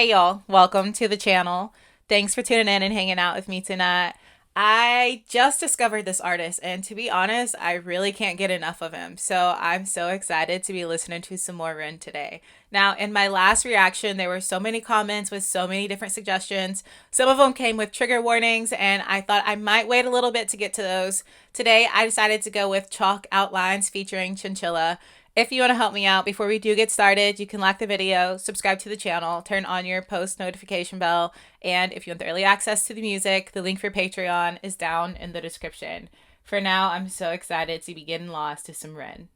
Hey y'all, welcome to the channel. Thanks for tuning in and hanging out with me tonight. I just discovered this artist, and to be honest, I really can't get enough of him. So I'm so excited to be listening to some more Ren today. Now, in my last reaction, there were so many comments with so many different suggestions. Some of them came with trigger warnings, and I thought I might wait a little bit to get to those. Today, I decided to go with Chalk Outlines featuring Chinchilla. If you want to help me out before we do get started, you can like the video, subscribe to the channel, turn on your post notification bell, and if you want early access to the music, the link for Patreon is down in the description. For now, I'm so excited to be getting lost to some Ren.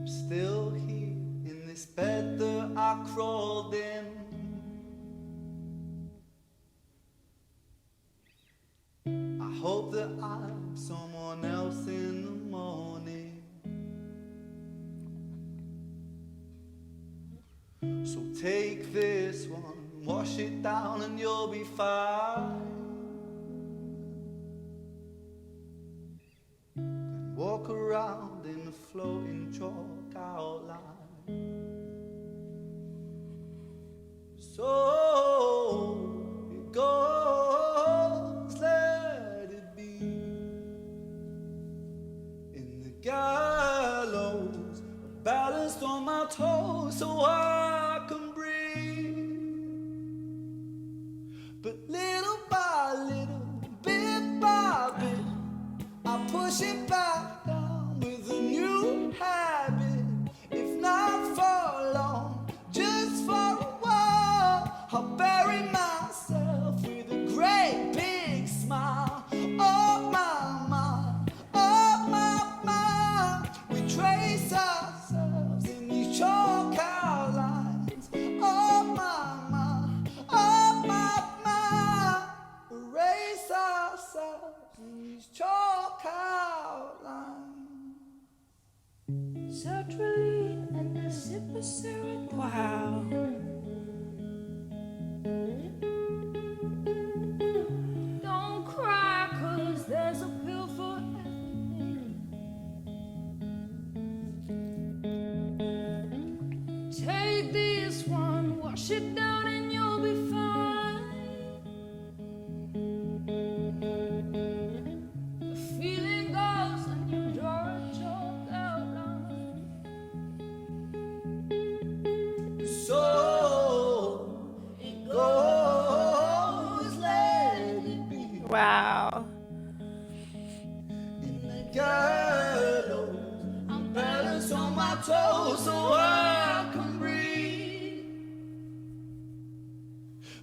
Still here in this bed that I crawled in. I hope that I'm someone else in the morning. So take this one, wash it down and you'll be fine. Then walk around in a floating chalk outline. So it goes, let it be. In the gallows, balanced on my toes so I can breathe. But little by little, bit by bit, I push it back down with a new habit. If not for long, just for a while, I'll bury myself with a great big smile. Oh my, we trace ourselves in these chalk outlines. Oh my, erase ourselves in these chalk outlines. Sertraline and a sip of serotonin. Wow. Don't cry, 'cause there's a pill for everything. Take this one, wash it down and you'll be fine. The feeling goes and you draw a chalk outline. So it goes, let it be. Wow. In the gallows, I'm balanced on my toes so I can breathe.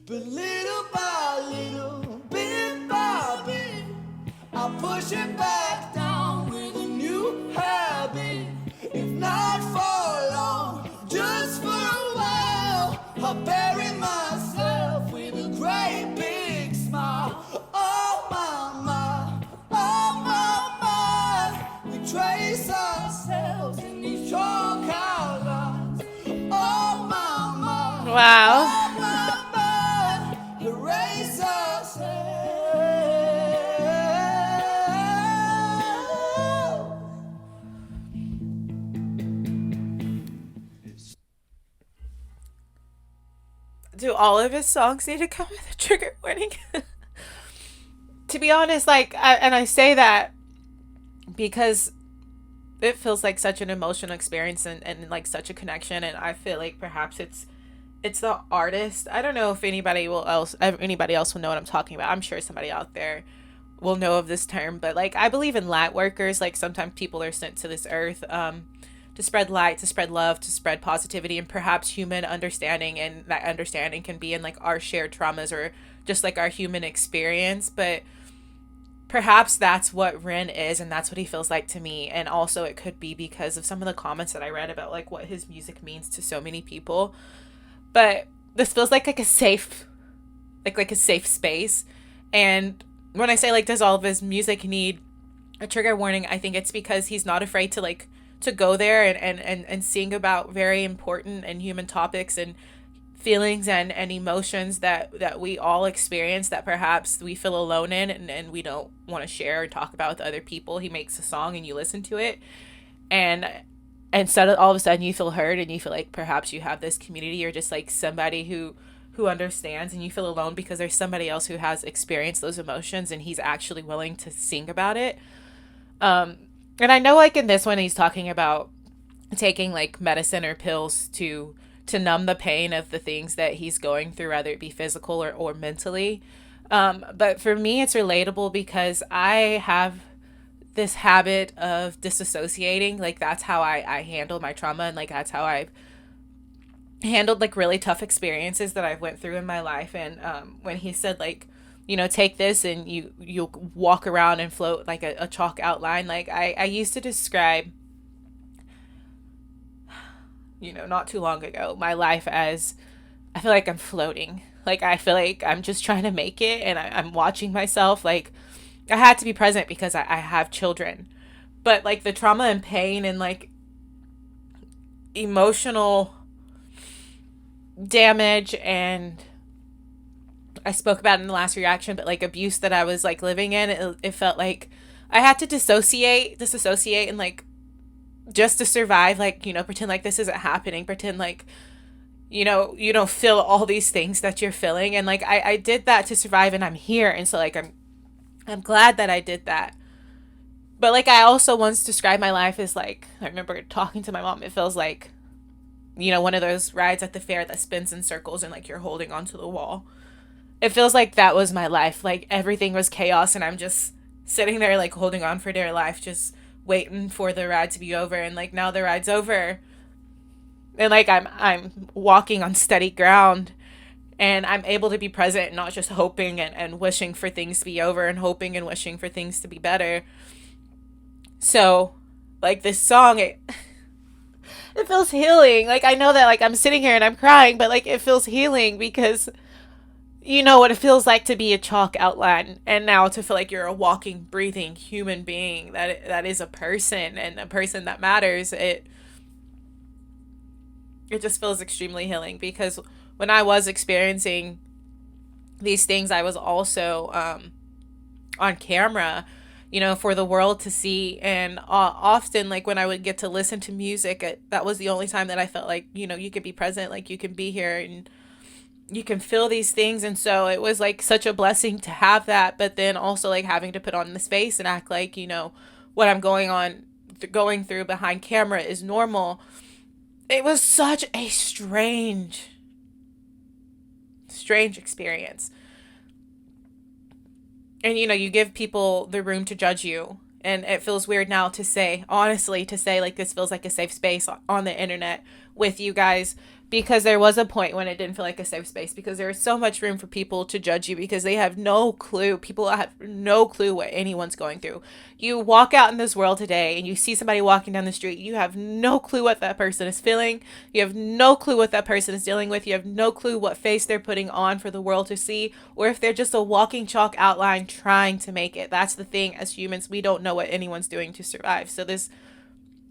But little by little, bit by bit, I push it back down with a new habit. If not for long, just for a while, I'll bury myself with a great big smile. Oh my, we trace ourselves in these chalk outlines. Oh my, Wow. erase ourselves. Do all of his songs need to come with a trigger warning? To be honest, and I say that because it feels like such an emotional experience, and like such a connection, and I feel like perhaps it's the artist. I don't know if anybody else will know what I'm talking about. I'm sure somebody out there will know of this term, but like I believe in light workers. Like sometimes people are sent to this earth to spread light, to spread love, to spread positivity, and perhaps human understanding, and that understanding can be in like our shared traumas or just like our human experience. But perhaps that's what Ren is, and that's what he feels like to me. And also it could be because of some of the comments that I read about like what his music means to so many people. But this feels like a safe, like a safe space. And when I say like does all of his music need a trigger warning, I think it's because he's not afraid to like to go there and sing about very important and human topics and feelings and emotions that we all experience, that perhaps we feel alone in, and we don't want to share or talk about with other people. He makes a song and you listen to it, and so all of a sudden you feel heard, and you feel like perhaps you have this community or just like somebody who understands, and you feel alone because there's somebody else who has experienced those emotions and he's actually willing to sing about it. And I know like in this one he's talking about taking like medicine or pills to numb the pain of the things that he's going through, whether it be physical or mentally. But for me, it's relatable because I have this habit of disassociating. Like that's how I handle my trauma, and like that's how I've handled like really tough experiences that I've went through in my life. And when he said like, you know, take this and you'll walk around and float like a chalk outline. Like I used to describe, you know, not too long ago, my life as I feel like I'm floating. Like I feel like I'm just trying to make it, and I'm watching myself. Like I had to be present because I have children, but like the trauma and pain and like emotional damage, and I spoke about in the last reaction, but like abuse that I was like living in, it felt like I had to disassociate, and like just to survive, like, you know, pretend like this isn't happening, pretend like, you know, you don't feel all these things that you're feeling. And like I did that to survive, and I'm here, and so like I'm glad that I did that. But like I also once described my life as like, I remember talking to my mom, it feels like, you know, one of those rides at the fair that spins in circles and like you're holding onto the wall. It feels like that was my life. Like everything was chaos, and I'm just sitting there like holding on for dear life, just waiting for the ride to be over. And like now the ride's over, and like I'm walking on steady ground, and I'm able to be present and not just hoping and wishing for things to be over, and hoping and wishing for things to be better. So like this song, it feels healing. Like I know that like I'm sitting here and I'm crying, but like it feels healing because you know what it feels like to be a chalk outline, and now to feel like you're a walking, breathing human being that is a person, and a person that matters. It just feels extremely healing because when I was experiencing these things, I was also on camera, you know, for the world to see. And often, like when I would get to listen to music, that was the only time that I felt like, you know, you could be present, like you can be here and you can feel these things. And so it was like such a blessing to have that, but then also like having to put on this face and act like, you know, what I'm going through behind camera is normal. It was such a strange experience. And you know, you give people the room to judge you, and it feels weird now to say, honestly, to say like this feels like a safe space on the internet with you guys, because there was a point when it didn't feel like a safe space, because there was so much room for people to judge you because they have no clue. People have no clue what anyone's going through. You walk out in this world today and you see somebody walking down the street, you have no clue what that person is feeling, you have no clue what that person is dealing with, you have no clue what face they're putting on for the world to see, or if they're just a walking chalk outline trying to make it. That's the thing, as humans we don't know what anyone's doing to survive. So this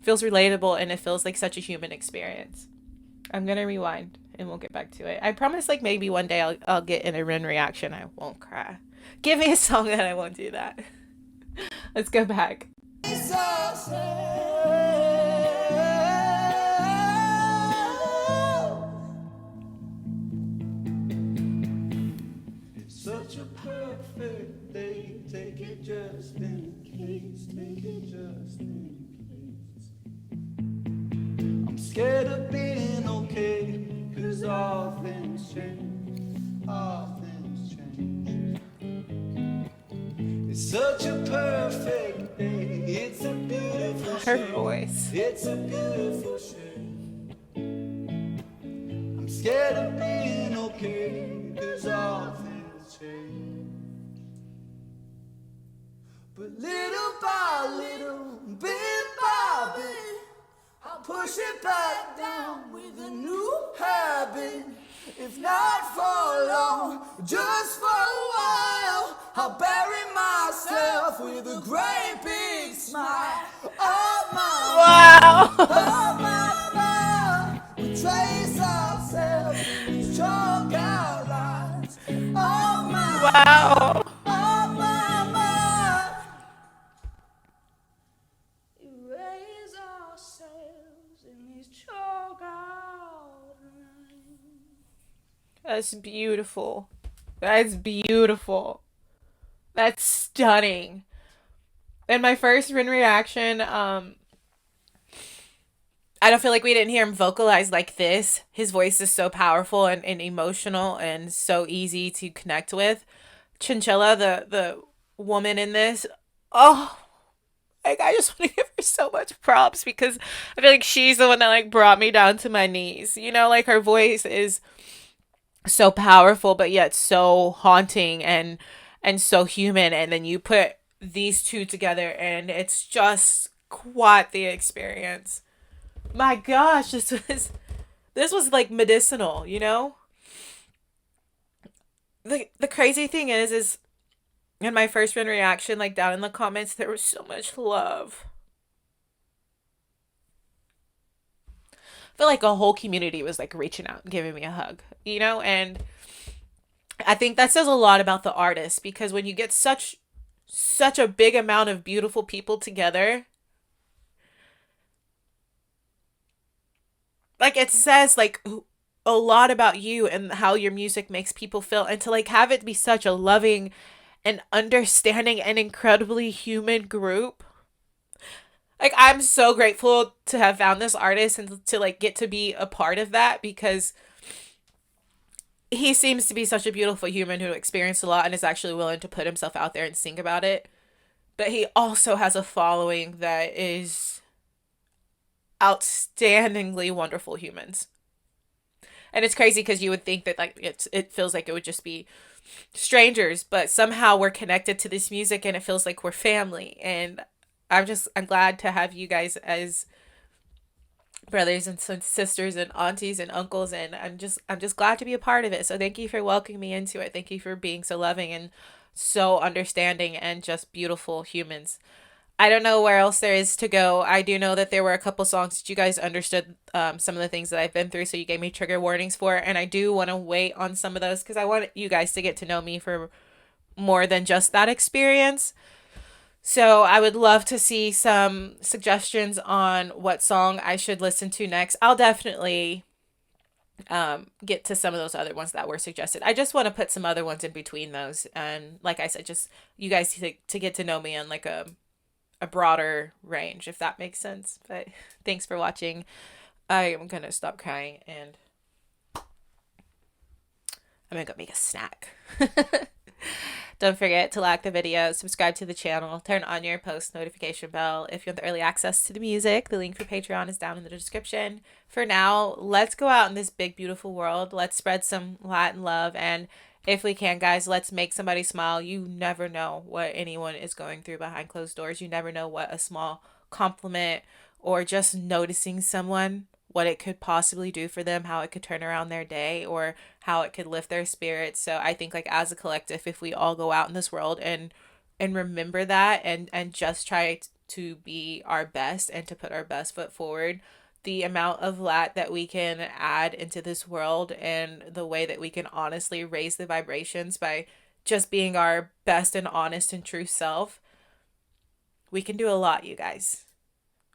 feels relatable, and it feels like such a human experience. I'm gonna rewind and we'll get back to it. I promise, like maybe one day I'll get in a Ren reaction. I won't cry. Give me a song that I won't do that. Let's go back. such a perfect day. Take it just in case. Take it just in case. I'm scared of being okay, 'cause all things change. All things change. It's such a perfect day. It's a beautiful Her shame. voice. It's a beautiful shame. I'm scared of being okay, 'cause all things change. But little by little, bit by bit, I'll push it back down with a new habit. If not for long, just for a while, I'll bury myself with a great big smile. Oh Wow. my, we trace ourselves in these chalk outlines. Oh Wow. my. Erase ourselves in these chalk outlines. That's beautiful. That's beautiful. That's stunning. And my first reaction, I don't feel like we didn't hear him vocalize like this. His voice is so powerful and emotional and so easy to connect with. Chinchilla, the woman in this, oh, like I just want to give her so much props because I feel like she's the one that like brought me down to my knees. You know, like her voice is so powerful but yet so haunting and so human, and then you put these two together and it's just quite the experience. My gosh, this was like medicinal, you know? The crazy thing is in my first reaction, like down in the comments, there was so much love. I feel like a whole community was like reaching out and giving me a hug, you know? And I think that says a lot about the artist, because when you get such a big amount of beautiful people together, like it says like a lot about you and how your music makes people feel, and to like have it be such a loving and understanding and incredibly human group. Like I'm so grateful to have found this artist and to like get to be a part of that, because he seems to be such a beautiful human who experienced a lot and is actually willing to put himself out there and sing about it. But he also has a following that is outstandingly wonderful humans. And it's crazy because you would think that like it feels like it would just be strangers, but somehow we're connected to this music and it feels like we're family. And I'm glad to have you guys as brothers and sisters and aunties and uncles, and I'm just glad to be a part of it. So thank you for welcoming me into it. Thank you for being so loving and so understanding and just beautiful humans. I don't know where else there is to go. I do know that there were a couple songs that you guys understood some of the things that I've been through, so you gave me trigger warnings for, and I do want to wait on some of those because I want you guys to get to know me for more than just that experience. So I would love to see some suggestions on what song I should listen to next. I'll definitely get to some of those other ones that were suggested. I just want to put some other ones in between those, and like I said, just you guys to get to know me on like a broader range, if that makes sense. But thanks for watching. I am gonna stop crying and I'm gonna go make a snack. Don't forget to like the video, subscribe to the channel, turn on your post notification bell if you want the early access to the music. The link for Patreon is down in the description. For now, let's go out in this big, beautiful world. Let's spread some light and love. And if we can, guys, let's make somebody smile. You never know what anyone is going through behind closed doors. You never know what a small compliment or just noticing someone, what it could possibly do for them, how it could turn around their day, or how it could lift their spirits. So I think like as a collective, if we all go out in this world and remember that and just try to be our best and to put our best foot forward, the amount of light that we can add into this world and the way that we can honestly raise the vibrations by just being our best and honest and true self, we can do a lot, you guys.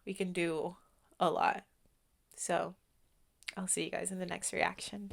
We can do a lot. So I'll see you guys in the next reaction.